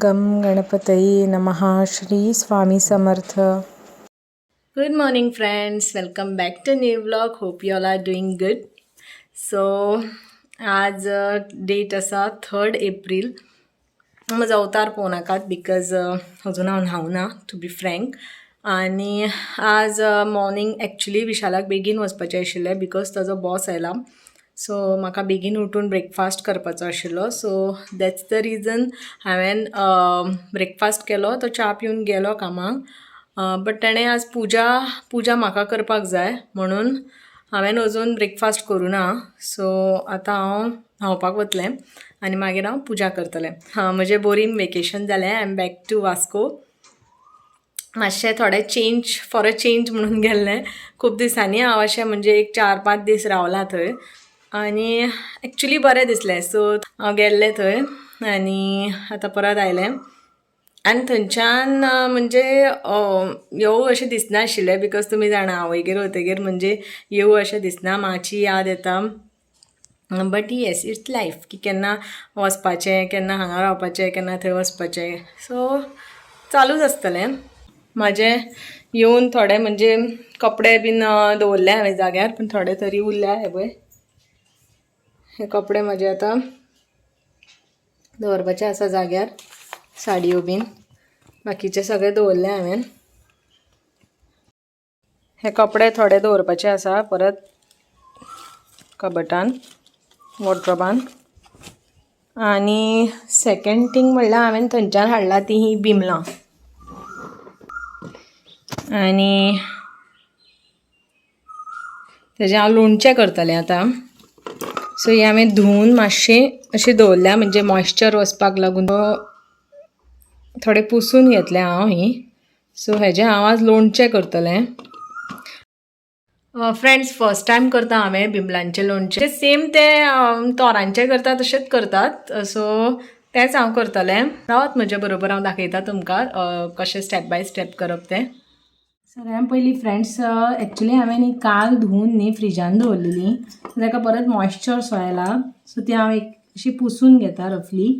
गम गणपतये नमः. Shri Swami Samarth. Good morning friends, welcome back to new vlog. Hope you all are doing good. So आज date असा 3rd April. माझा अवतार पळोवं नाकात बिकॉज अजून हांव न्हावना टू बी फ्रँक. आणि आज मॉर्निंग एक्चुली विशालाक बेगीन वचपाचें आशिल्लें बिकॉज ताजो बॉस आयला. सो म्हाका बेगीन उठून ब्रेकफास्ट करपाचो आशिल्लो. सो दॅट्स द रिजन हांवें ब्रेकफास्ट केलो. तो च्या पिवन गेलो कामाक. बट ताणें आज पुजा म्हाका करपाक जाय म्हणून हांवें अजून ब्रेकफास्ट करूना. सो आतां हांव न्हावपाक वतलें आनी मागीर हांव पुजा करतलें. म्हजें बोरींग वेकेशन जालें. I am back to Vasco. मातशें थोडें चेंज फॉर अ चेंज म्हणून गेल्लें. खूब दिसांनी हांव अशें म्हणजे एक 4-5 दीस रावलां थंय आनी एक्चुली बरें दिसलें. सो हांव गेल्लें थंय आनी आतां परत आयलें. आनी थंयच्यान म्हणजे येवं अशें दिसना आशिल्लें बिकॉज तुमी जाणा आवयगेर वतगीर म्हणजे येवं अशें दिसना. माची याद येता. बट येस इट्स लायफ की केन्ना वचपाचें, केन्ना हांगा रावपाचें, केन्ना थंय वचपाचें. सो चालूच आसतलें. म्हाजें येवन थोडे म्हणजे कपडे बीन दवरले हांवें जाग्यार पूण थोडे तरी उरल्या. हे पळय हे कपडे म्हाजे आतां दवरपाचे आसा जाग्यार. साडयो बीन बाकीचे सगळे दवरले हांवें. हे कपडे थोडे दवरपाचे आसा परत कबटान वॉर्ड्रोबान. आनी सेकंड थिंग म्हणल्यार हांवें थंयच्यान हाडला ती ही बिमलां आनी तेजें हांव लोणचें करतलें आतां. सो ही हांवें धुवन मातशें अशी दवरल्या म्हणजे मॉइश्चर वचपाक लागून थोडे पुसून घेतले हांव ही. सो हेजें हांव आज लोणचें करतलें. फ्रेंड्स फर्स्ट टायम करता हांवें बिमलांचें लोणचें. सेम ते तोरांचें करता तशेंच करतात. सो तेंच हांव करतलें. रावत म्हजे बरोबर हांव दाखयता तुमकां कशें स्टेप बाय स्टेप करप तें. सगळ्यान पयलीं फ्रेंड्स एक्चुली हांवें न्ही काल धुवन न्ही फ्रिजान दवरलेली. ताका परत मॉइश्चर सो आयला. सो ती हांव एक अशी पुसून घेता रफली.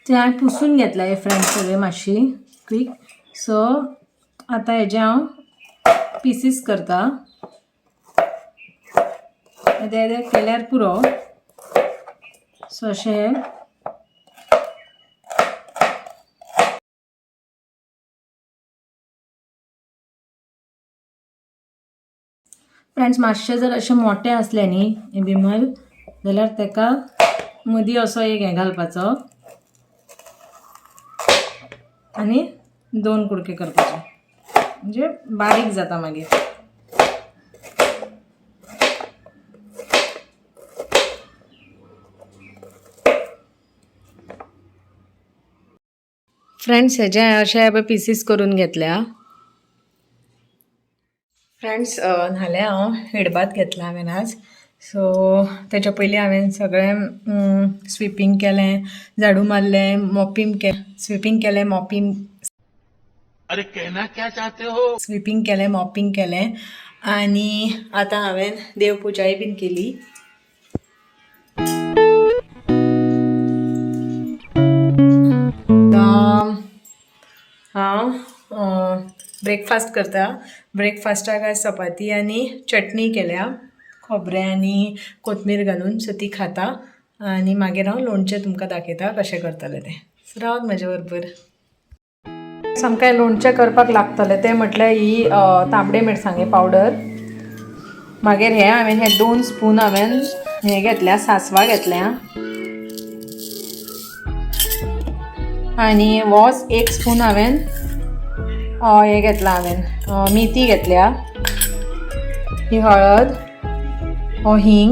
ते हांवें पुसून घेतल्या हे फ्रेंड्स सगळे मातशी क्वीक. सो आतां हेजे हांव पीसीस करता. ते केल्यार पुरो. सो अशें फ्रेंड्स मातशें जर अशें मोठें असलें न्ही हे बिमल जाल्यार तेका मदीं असो एक हें घालपाचो आनी 2 कुडके करपाचे म्हणजे बारीक जाता मागीर. फ्रेंड्स हेजे अशें पीसीस करून घेतल्या. फ्रेंड्स नाल्यार हांव हेडबात घेतला हांवें आज. सो तेच्या पयलीं हांवें सगळें स्विपींग केलें, झाडू मारलें, स्विपींग केलें, मॉपिंग. अरे कहना क्या चाहते हो. स्विपींग केलें, मॉपिंग केलें आनी आतां हांवें देवपुजाय बीन केली. हांव ब्रेकफास्ट करता. ब्रेकफास्टाक आज चपाती आनी चटणी केल्या खोबरें आनी कोथमीर घालून. सो ती खाता आनी मागीर हांव लोणचें तुमकां दाखयता कशें करतलें तें. सो रावत म्हजे बरोबर. सामकें लोणचें करपाक लागतलें तें म्हटल्यार ही तांबडे मिरसांगे पावडर. मागीर हे हांवें हे 2 स्पून हांवें हे घेतल्या सासवां घेतल्या आनी वॉस 1 स्पून हांवें हे घेतला. हांवें मेथी घेतल्या. ही हळद, हो हिंग.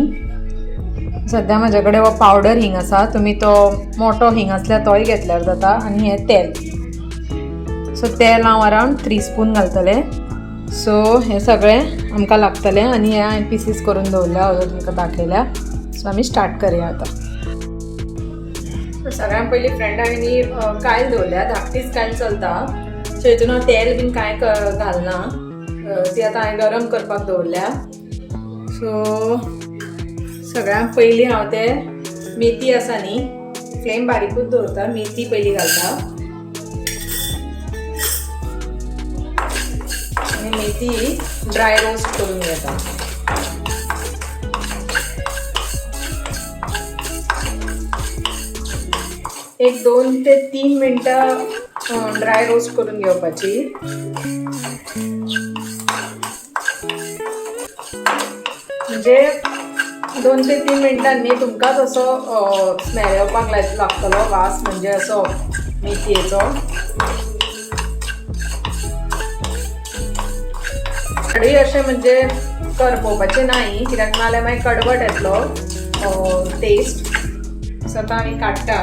सद्या म्हाजे कडेन हो पावडर हिंग आसा. तुमी तो मोठो हिंग आसल्यार तोय घेतल्यार जाता. आनी हें तेल. सो तेल हांव अरावंड 3 स्पून घालतलें. सो हें सगळें आमकां लागतलें आनी हें हांवें पीसीस करून दवरल्या हांवें तुमकां दाखयल्या. सो आमी स्टार्ट करया आतां. सगळ्यान पयलीं फ्रेंड हांवें न्ही कायल दवरल्या. धाकटीच कायल चलता. सो हितून हांव तेल बीन कांय घालना. ती आतां हांवें गरम करपाक दवरल्या. सो सगळ्यांत पयलीं हांव ते मेथी आसा न्ही फ्लेम बारीकूच दवरता, मेथी पयलीं घालता आनी मेथी ड्राय रोस्ट करून घेता. एक 2 ते 3 मिनटां ड्राय रोस्ट करून घेवपाची. म्हणजे 2 ते 3 मिनटांनी तुमकांच असो स्मेल येवपाक लागतलो, वास म्हणजे असो मेथयेचो. कडई अशें म्हणजे करपोवपाचें नाही, कित्याक नाल्यार मागीर कडवट येतलो टेस्ट. सो आतां आमी काडटा.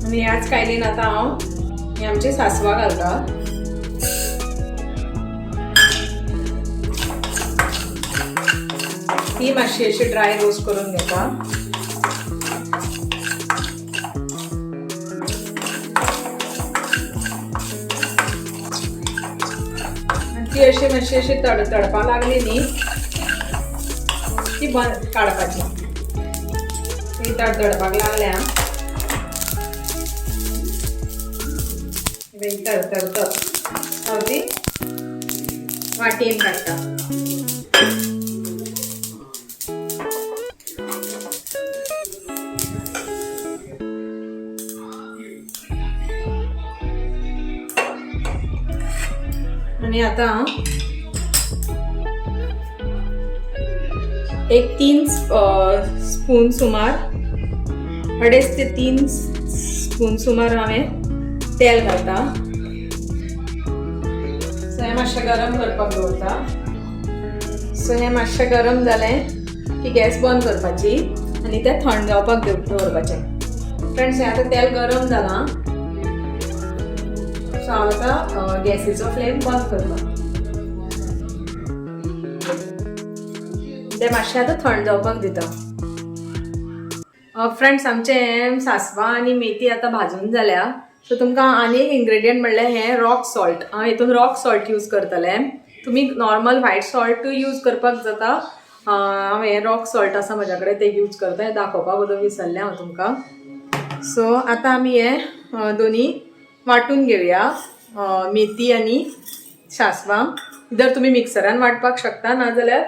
आनी ह्याच कायलीन आतां हांव ही आमची सासवां घालता. ती मातशी अशी ड्राय रोस्ट करून घेता. ती अशी मातशी अशी तडपाक लागली न्ही ती बंद काडपाची. ती तडपाक लागल्या हांव ती वाटयेन काडटा. आणि आता एक 3 स्पून सुमार 2.5 ते 3 स्पून सुमार हांवें तेल घालता. सो हें मातशें गरम करपाक दवरता. सो हें मातशें गरम जालें की गॅस बंद करपाची आनी तें थंड जावपाक दवरपाचें. फ्रेंड्स हें आतां तेल गरम जालां. सो हांव आतां गॅसीचो फ्लेम बंद करता. तें मातशें आतां थंड जावपाक दिता. फ्रेंड्स आमचें सासवां आनी मेथी आतां भाजून जाल्या. सो तुमकां आनी एक इंग्रेडियंट म्हणल्यार हें रॉक सॉल्ट. हांव हितून रॉक सॉल्ट यूज करतलें. तुमी नॉर्मल व्हायट सॉल्ट यूज करपाक जाता. हांव हें रॉक सॉल्ट आसा म्हाज्या कडेन तें यूज करता. हें दाखोवपाक बद्दल विसरलें हांव तुमकां. सो आतां आमी हें दोनी वांटून घेवया, मेथी आनी सासवां. जर तुमी मिक्सरान वांटपाक शकता, नाजाल्यार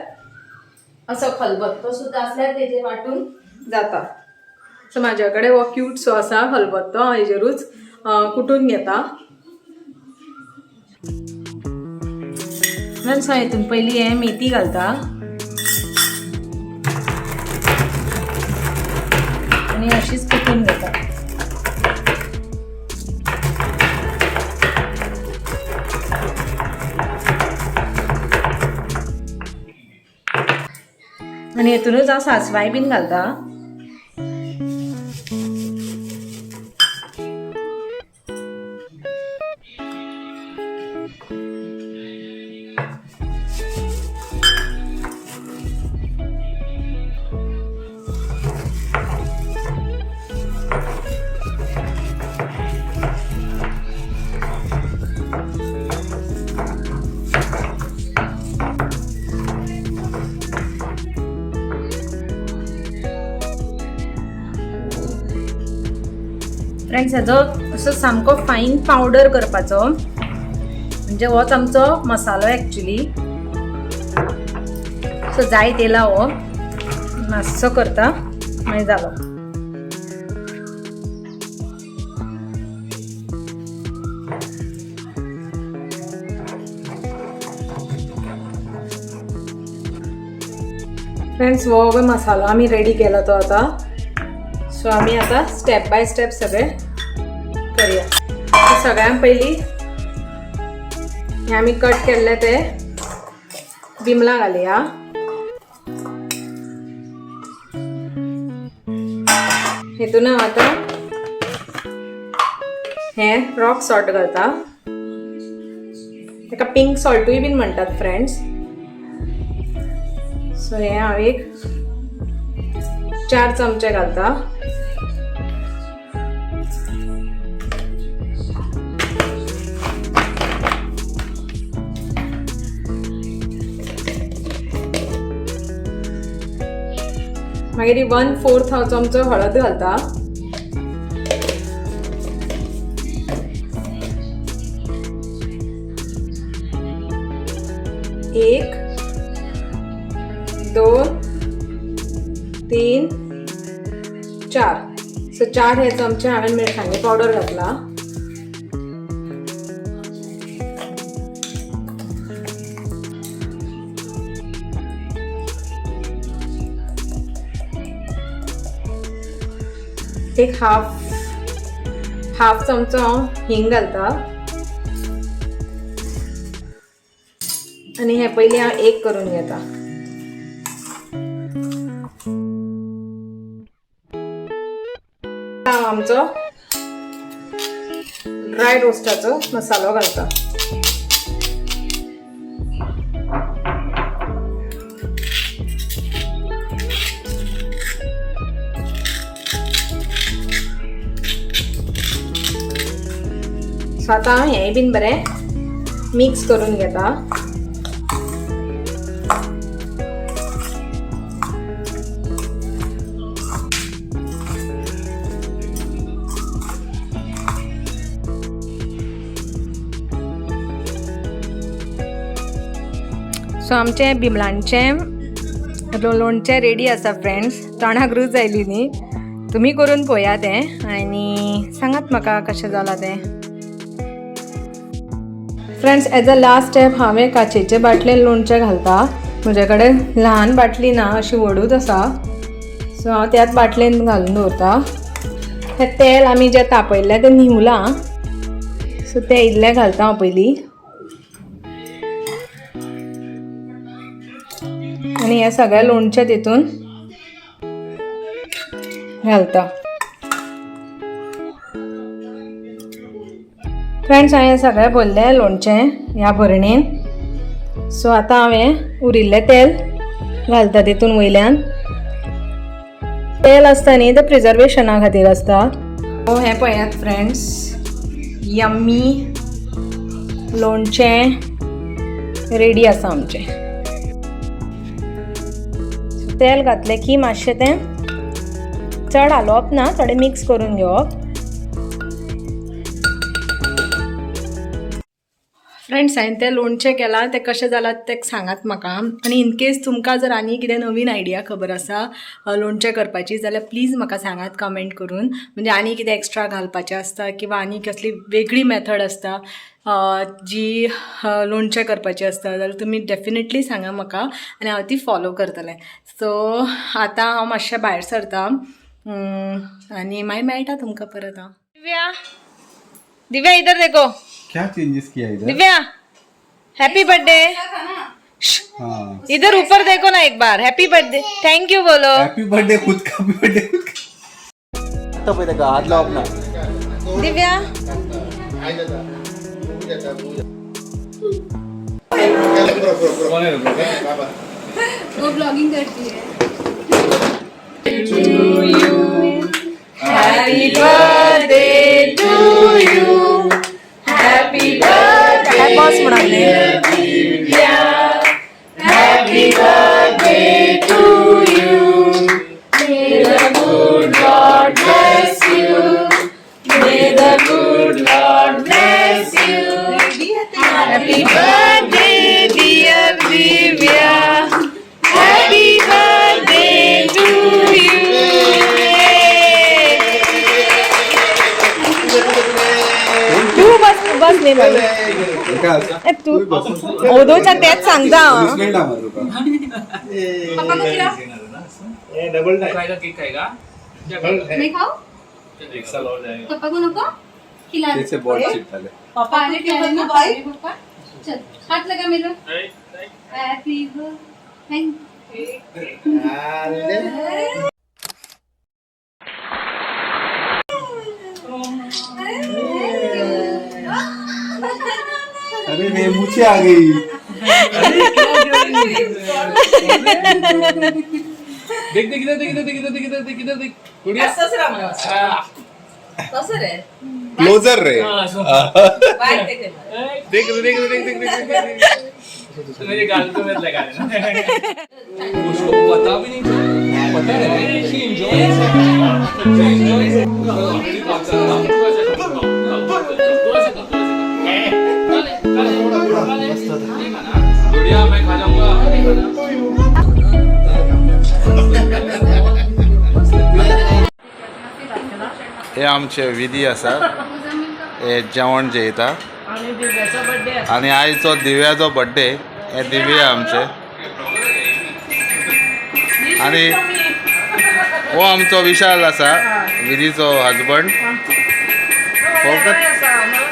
असो खलबत्तो सुद्दां आसल्यार तेजेर वांटून जाता. सो म्हाज्या कडेन हो क्यूट सो आसा खलबत्तो, हांव हेजेरूच कुटून घेता. फ्रेंड्स हांव हितून पयलीं हें मेथी घालता आनी अशीच कुटून घेता. आनी हितूनच हांव सासवाय बीन घालता. फ्रेंड्स हेजो असो सामको फायन पावडर करपाचो, म्हणजे होच आमचो मसालो एक्चुअली. सो जाय तेला हो मातसो करता मागीर जालो. फ्रेंड्स हो मसालो आमी रेडी केला तो आता. सो आमी आता स्टेप बाय स्टेप सगळे करूया. सगळ्यां पयलीं हे आमी कट केल्ले ते बिमला घालया. हेतून हांव आतां हे रॉक सॉल्ट घालता. ताका पिंक सॉल्टूय बीन म्हणटात फ्रेंड्स. सो हे हांव एक 4 चमचे घालता. मागीर 1/4 चमचो हळद घालता. एक, 2, 3, 4. सो 4 हे चमचे हांवें मिरसांगे पावडर घातला. एक हाफ चमचो हिंग घालता. आणि हे पहिले हांव एक करून घेता. हांव आमचो ड्राय रोस्टाचो मसालो घालता. सो आतां हांव हेंय बीन बरें मिक्स करून घेता. सो आमचें बिमलांचें लोणचें रेडी आसा फ्रेंड्स. तोंडाक रूच आयली न्ही. तुमी करून पळया तें आनी सांगात म्हाका कशें जालां तें. Friends as a last step हांवें काचेचे बाटलेन लोणचें घालता. म्हजे कडेन ल्हान बाटली ना, अशी व्हडूच आसा. सो हांव त्याच बाटलेन घालून दवरता. हें तेल आमी जें तापयल्लें तें न्हिवलां. सो तें इल्लें घालता हांव पयलीं. आणि हे सगळें लोणचें तितून घालता. फ्रेंड्स हांवें सगळें भरलें लोणचें ह्या भरणेन. सो आतां हांवें उरिल्लें तेल घालता तितून वयल्यान. तेल आसता न्ही तें प्रिजर्वेशना खातीर आसता. हें पळयात फ्रेंड्स, यम्मी लोणचें रेडी आसा आमचें. तेल घातलें की मातशें तें चड हालोवप ना, थोडें मिक्स करून घेवप. फ्रेंड्स हांवें तें लोणचें केलां तें कशें जालां तें सांगात म्हाका. आनी इन केस तुमकां जर आनी कितें नवीन आयडिया खबर आसा लोणचें करपाची जाल्यार प्लीज म्हाका सांगात कमेंट करून. म्हणजे आनी कितें एक्स्ट्रा घालपाचें आसता किंवा आनी कसली वेगळी मेथड आसता जी लोणचें करपाची आसता जाल्यार तुमी डेफिनेटली सांगा म्हाका आनी हांव ती फॉलो करतलें. सो आतां हांव मातशें भायर सरता आनी मागीर मेळटा तुमकां परत हांव. दिव्या इधर देखो. क्या चेंजेस किया इधर? Divya happy birthday. हाँ इधर ऊपर देखो ना एक बार. Happy birthday. थैंक यू बोलो. हैप्पी बर्थडे खुद का, हैप्पी बर्थडे खुद का. तब देखो हाथ लाओ अपना. दिव्या वो ब्लॉगिंग करती है. Happy birthday to you. Happy birthday boss म्हणाले. Happy birthday to you. May the good lord bless you. May the good lord bless you. Happy birthday dear Divya. Happy birthday to you. तू बस नाही बाई. तू ओदोच्या त्यात सांगता. पापा को खिला. केक खाएगा मैं खाऊं. पापा को नको खिला. जैसे बॉल चिट डाले. पापा आने के बाद में भाई पापा चल हाथ लगा मेरा. Happy birthday. अरे रे मुझे आ गई. देख देख इधर देख इधर देख इधर देख इधर देख इधर देख गुड़िया ससरा मला ससर आहे. क्लोजर रे. बाय ते केलं. देख देख देख देख देख देख मेरे गाल को मत लगा देना. उसको पता भी नहीं चला. पता है बढ़िया मैं खा जाऊंगा हे आमचे विधी आसा हे जेवण जेयता आणि दिव्याचा बर्थडे आणि आयचो दिव्याचो बर्थडे हे दिव्या आमचे आणि हो आमचो विशाल आसा विधीचो हजबंड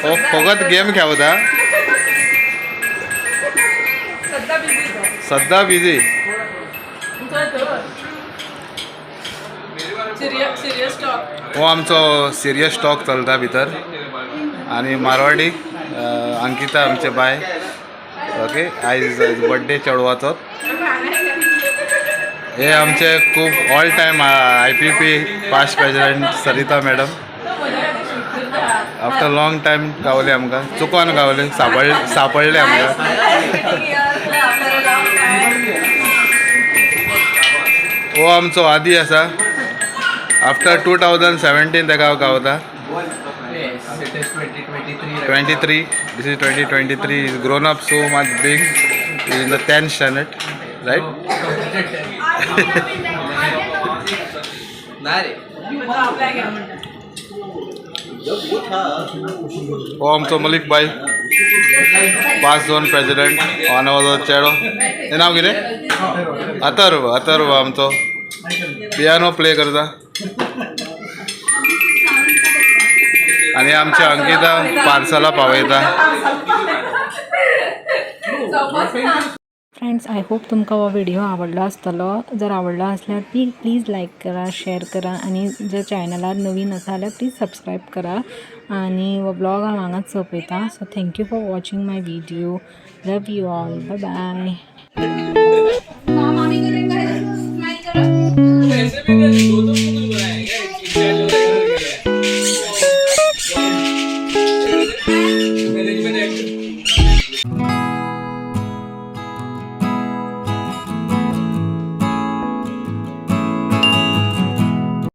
हो फकत गेम खेळता सद्दा बिझी सिरियस टॉक हो आमचो सिरियस टॉक चलता भितर आणि मारवाडी अंकिता आमचे बाय ओके आयज बर्थडे चेडवाचो हे आमचे खूब all time IPP past president Sarita madam after long time गावले आमकां चुकोन गावले सापडले आमकां हो आमचो आदी आसा आफ्टर 2017 तेका गावता 23 this is 2023 is grown up so much big is in the 10th standard right हो आमचो मलिक भाई पास झोन प्रेसिडेंट वानावाचो चेडो हे नाव कितें अथर्व आमचो पियानो प्ले करता आणि आमची अंकिता पार्सला पावयता फ्रेंड्स आय होप तुमकां हो व्हिडिओ आवडलो आसतलो जर आवडलो असल्यार प्लीज लाईक करा शेअर करा आणि जर चॅनलार नवीन आसा जाल्यार प्लीज सबस्क्राईब करा आणि हो ब्लॉग हांव हांगाच सोंपयता so thank you for watching my video love you all bye मामी करेंगे स्माइल करो ऐसे भी कर दो तो